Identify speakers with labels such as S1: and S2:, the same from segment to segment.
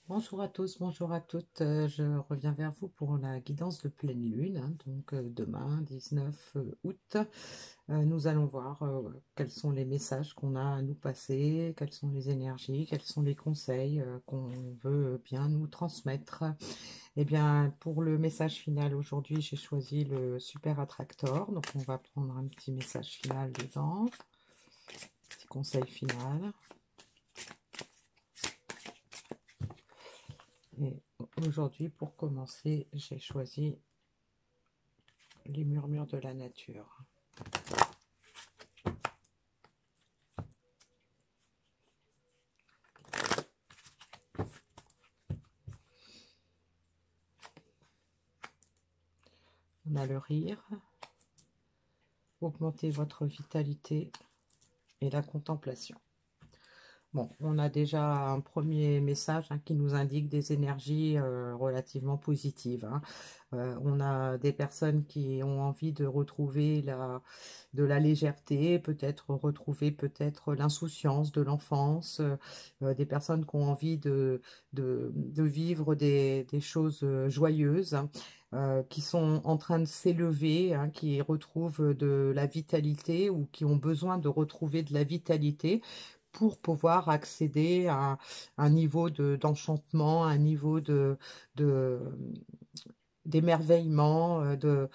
S1: Bonjour à tous, bonjour à toutes. Je reviens vers vous pour la guidance de pleine lune, hein, donc demain, 19 août. Nous allons voir quels sont les messages qu'on a à nous passer, quelles sont les énergies, quels sont les conseils qu'on veut bien nous transmettre. Eh bien, pour le message final aujourd'hui, j'ai choisi le super attractor. Donc, on va prendre un petit message final dedans, petit conseil final. Et aujourd'hui, pour commencer, j'ai choisi les murmures de la nature. On a le rire, augmenter votre vitalité et la contemplation. Bon, on a déjà un premier message qui nous indique des énergies relativement positives. On a des personnes qui ont envie de retrouver de la légèreté, peut-être retrouver peut-être l'insouciance de l'enfance, des personnes qui ont envie de vivre des choses joyeuses, qui sont en train de s'élever, qui retrouvent de la vitalité ou qui ont besoin de retrouver de la vitalité pour pouvoir accéder à un niveau d'enchantement, un niveau de, d'émerveillement, de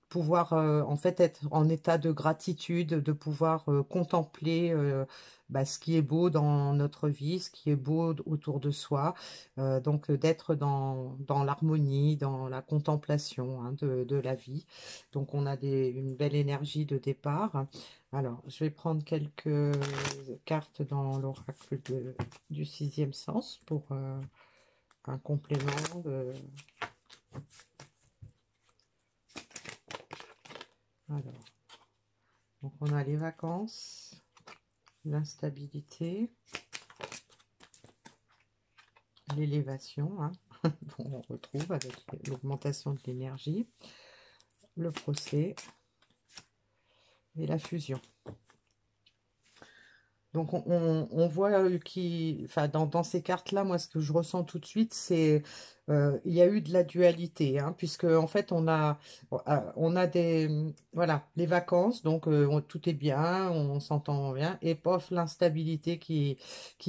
S1: pouvoir en fait être en état de gratitude, de pouvoir contempler ce qui est beau dans notre vie, ce qui est beau autour de soi, donc d'être dans l'harmonie, dans la contemplation de la vie. Donc on a une belle énergie de départ. Alors, je vais prendre quelques cartes dans l'oracle du sixième sens pour un complément de... Alors, donc on a les vacances, l'instabilité, l'élévation, on retrouve avec l'augmentation de l'énergie, le procès et la fusion. Donc on voit enfin dans ces cartes-là, moi ce que je ressens tout de suite, c'est il y a eu de la dualité, puisque en fait on a des voilà les vacances, donc tout est bien, on s'entend bien, et pof l'instabilité qui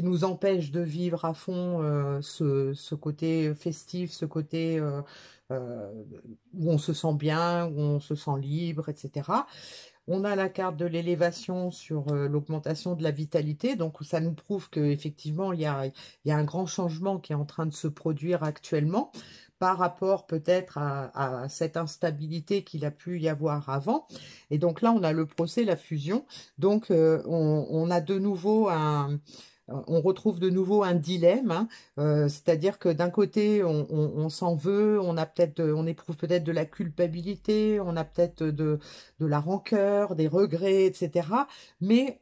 S1: nous empêche de vivre à fond ce côté festif, ce côté euh, où on se sent bien, où on se sent libre, etc. On a la carte de l'élévation sur l'augmentation de la vitalité, donc ça nous prouve qu'effectivement, il y a un grand changement qui est en train de se produire actuellement par rapport peut-être à cette instabilité qu'il a pu y avoir avant. Et donc là, on a le procès, la fusion. Donc, on a de nouveau on retrouve de nouveau un dilemme, c'est-à-dire que d'un côté, on s'en veut, on éprouve peut-être de la culpabilité, on a peut-être de la rancœur, des regrets, etc. Mais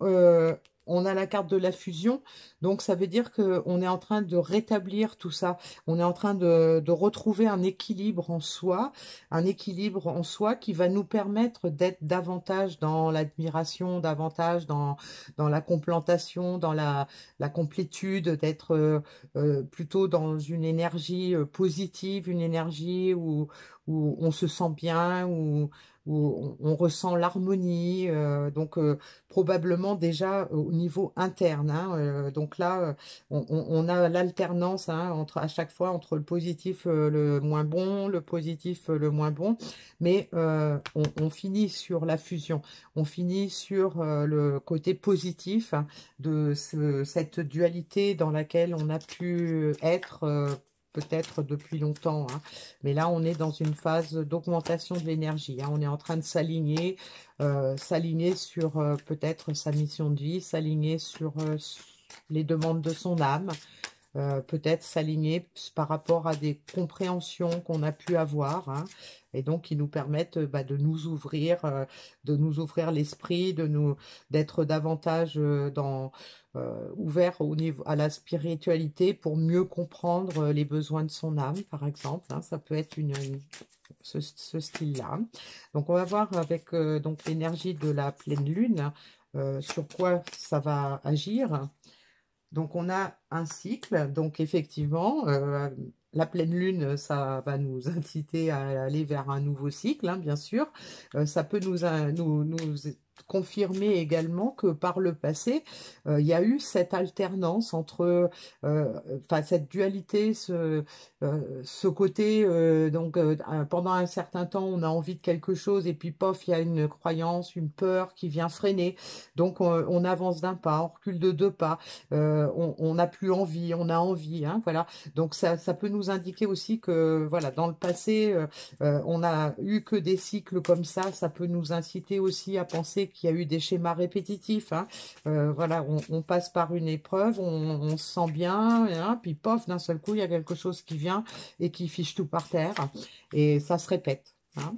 S1: on a la carte de la fusion, donc ça veut dire qu'on est en train de rétablir tout ça. On est en train de retrouver un équilibre en soi qui va nous permettre d'être davantage dans l'admiration, davantage dans la complantation, dans la complétude, d'être plutôt dans une énergie positive, une énergie où on se sent bien, où on ressent l'harmonie, donc probablement déjà au niveau interne. Donc là, on a l'alternance entre à chaque fois entre le positif le moins bon, le positif le moins bon, mais on finit sur la fusion, on finit sur le côté positif de cette dualité dans laquelle on a pu être peut-être depuis longtemps. Mais là, on est dans une phase d'augmentation de l'énergie. On est en train de s'aligner sur peut-être sa mission de vie, s'aligner sur les demandes de son âme, peut-être s'aligner par rapport à des compréhensions qu'on a pu avoir, et donc qui nous permettent de nous ouvrir l'esprit, d'être davantage ouvert au niveau à la spiritualité pour mieux comprendre les besoins de son âme, par exemple. Ça peut être ce style-là. Donc on va voir avec donc l'énergie de la pleine lune sur quoi ça va agir. Donc on a un cycle, donc effectivement, la pleine lune, ça va nous inciter à aller vers un nouveau cycle, hein, bien sûr. Ça peut nous confirmer également que par le passé, il y a eu cette alternance entre, enfin cette dualité, ce côté, pendant un certain temps, on a envie de quelque chose et puis pof, il y a une croyance, une peur qui vient freiner. Donc on avance d'un pas, on recule de deux pas. On n'a plus envie, on a envie, hein, voilà. Donc ça peut nous indiquer aussi que, voilà, dans le passé, on a eu que des cycles comme ça peut nous inciter aussi à penser qu'il y a eu des schémas répétitifs, hein. Voilà, on passe par une épreuve, on se sent bien, hein, puis pof, d'un seul coup, il y a quelque chose qui vient et qui fiche tout par terre, et ça se répète, hein.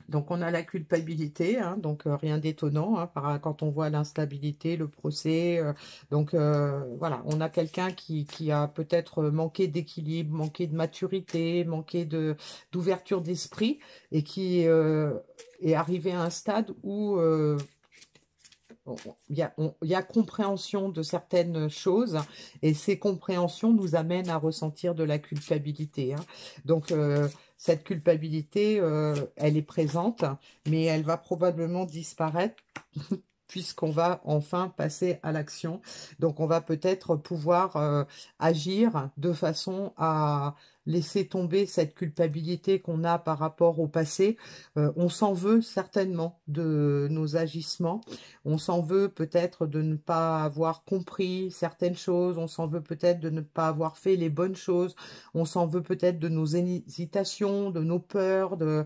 S1: Donc on a la culpabilité, hein, donc rien d'étonnant, hein, quand on voit l'instabilité, le procès. Voilà, on a quelqu'un qui a peut-être manqué d'équilibre, manqué de maturité, manqué d'ouverture d'esprit et qui est arrivé à un stade où il y a compréhension de certaines choses et ces compréhensions nous amènent à ressentir de la culpabilité, hein. Donc, cette culpabilité, elle est présente, mais elle va probablement disparaître puisqu'on va enfin passer à l'action. Donc, on va peut-être pouvoir agir de façon à laisser tomber cette culpabilité qu'on a par rapport au passé. On s'en veut certainement de nos agissements. On s'en veut peut-être de ne pas avoir compris certaines choses. On s'en veut peut-être de ne pas avoir fait les bonnes choses. On s'en veut peut-être de nos hésitations, de nos peurs, de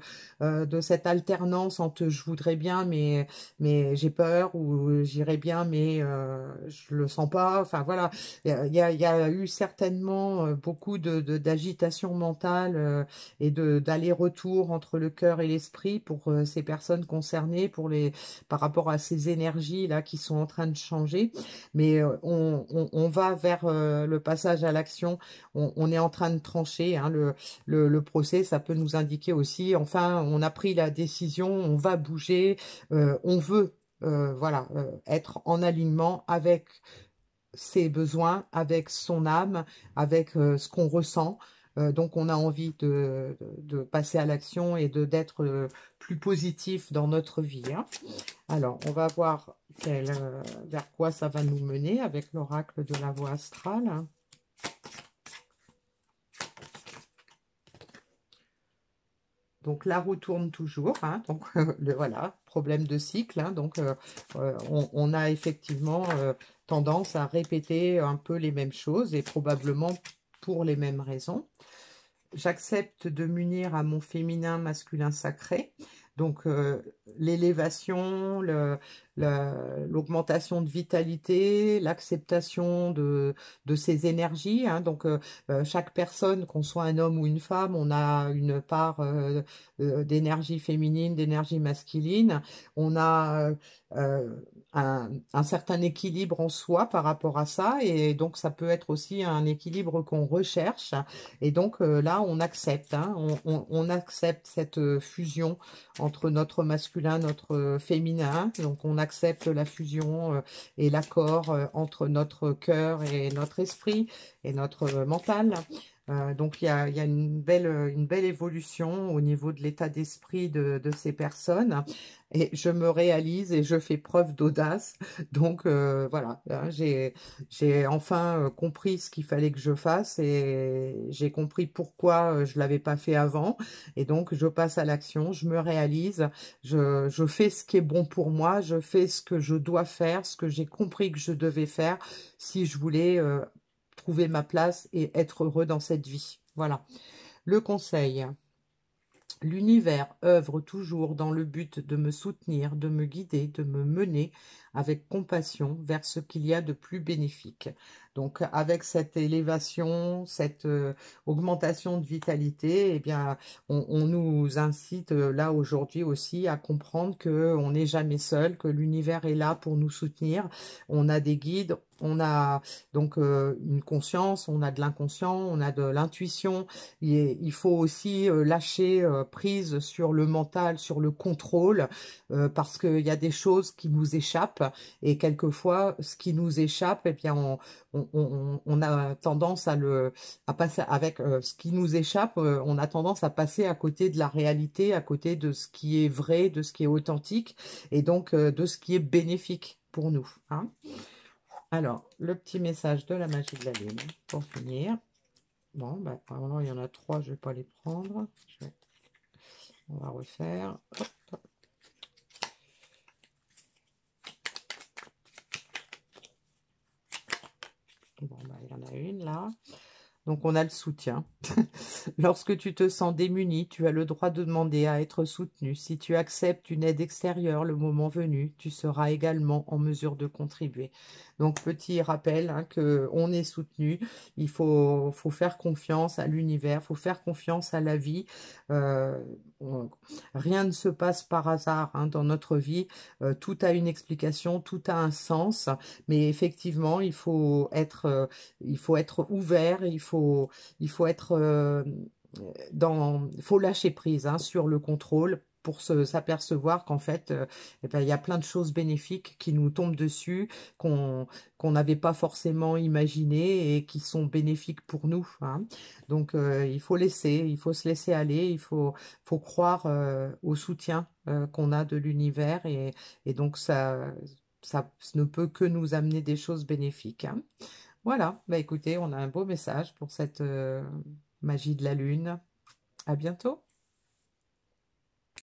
S1: cette alternance entre je voudrais bien, mais j'ai peur, ou j'irais bien, mais je le sens pas. Enfin voilà, il y a eu certainement beaucoup d'agitation mentale et d'aller-retour entre le cœur et l'esprit pour ces personnes concernées, par rapport à ces énergies là qui sont en train de changer. Mais on va vers le passage à l'action. On est en train de trancher, hein, le procès. Ça peut nous indiquer aussi, enfin, on a pris la décision, on va bouger, on veut, voilà, être en alignement avec ses besoins, avec son âme, avec ce qu'on ressent. Donc on a envie de passer à l'action et d'être plus positif dans notre vie, hein. Alors, on va voir vers quoi ça va nous mener avec l'oracle de la voie astrale, hein. Donc la roue tourne toujours, hein, donc voilà, problème de cycle, hein, donc on a effectivement tendance à répéter un peu les mêmes choses et probablement pour les mêmes raisons. J'accepte de m'unir à mon féminin masculin sacré. Donc, l'élévation, l'augmentation de vitalité, l'acceptation de ces énergies, hein. Donc, chaque personne, qu'on soit un homme ou une femme, on a une part d'énergie féminine, d'énergie masculine. On a un certain équilibre en soi par rapport à ça. Et donc, ça peut être aussi un équilibre qu'on recherche. Et donc là, on accepte, hein, on accepte cette fusion entre notre masculin, notre féminin. Donc on accepte la fusion et l'accord entre notre cœur et notre esprit et notre mental. Donc il y a une belle évolution au niveau de l'état d'esprit de ces personnes. Et je me réalise et je fais preuve d'audace. Donc voilà, hein, j'ai enfin compris ce qu'il fallait que je fasse et j'ai compris pourquoi je l'avais pas fait avant. Et donc, je passe à l'action, je me réalise, je fais ce qui est bon pour moi, je fais ce que je dois faire, ce que j'ai compris que je devais faire si je voulais trouver ma place et être heureux dans cette vie. Voilà. Le conseil. L'univers œuvre toujours dans le but de me soutenir, de me guider, de me mener avec compassion vers ce qu'il y a de plus bénéfique. Donc, avec cette élévation, cette augmentation de vitalité, eh bien, on nous incite là aujourd'hui aussi à comprendre que on n'est jamais seul, que l'univers est là pour nous soutenir. On a des guides, on a donc une conscience, on a de l'inconscient, on a de l'intuition. Il faut aussi lâcher prise sur le mental, sur le contrôle, parce qu'il y a des choses qui nous échappent et quelquefois, ce qui nous échappe, eh bien, on a tendance à passer avec ce qui nous échappe, on a tendance à passer à côté de la réalité, à côté de ce qui est vrai, de ce qui est authentique, et donc de ce qui est bénéfique pour nous, hein. Alors, le petit message de la magie de la lune, pour finir. Bon, ben, alors, il y en a trois, je ne vais pas les prendre. On va refaire. Hop. Bon, ben, il y en a une là. Donc, on a le soutien. Lorsque tu te sens démuni, tu as le droit de demander à être soutenu. Si tu acceptes une aide extérieure le moment venu, tu seras également en mesure de contribuer. Donc, petit rappel, hein, que on est soutenu. Il faut faire confiance à l'univers, il faut faire confiance à la vie. Euh, on- Rien ne se passe par hasard, hein, dans notre vie. Tout a une explication, tout a un sens. Mais effectivement, il faut être ouvert, il faut être il faut lâcher prise, hein, sur le contrôle pour s'apercevoir qu'en fait, eh ben, il y a plein de choses bénéfiques qui nous tombent dessus, qu'on n'avait pas forcément imaginé et qui sont bénéfiques pour nous, hein. Donc, il faut se laisser aller, faut croire au soutien qu'on a de l'univers et donc ça ne peut que nous amener des choses bénéfiques, hein. Voilà, bah écoutez, on a un beau message pour cette magie de la lune. À bientôt.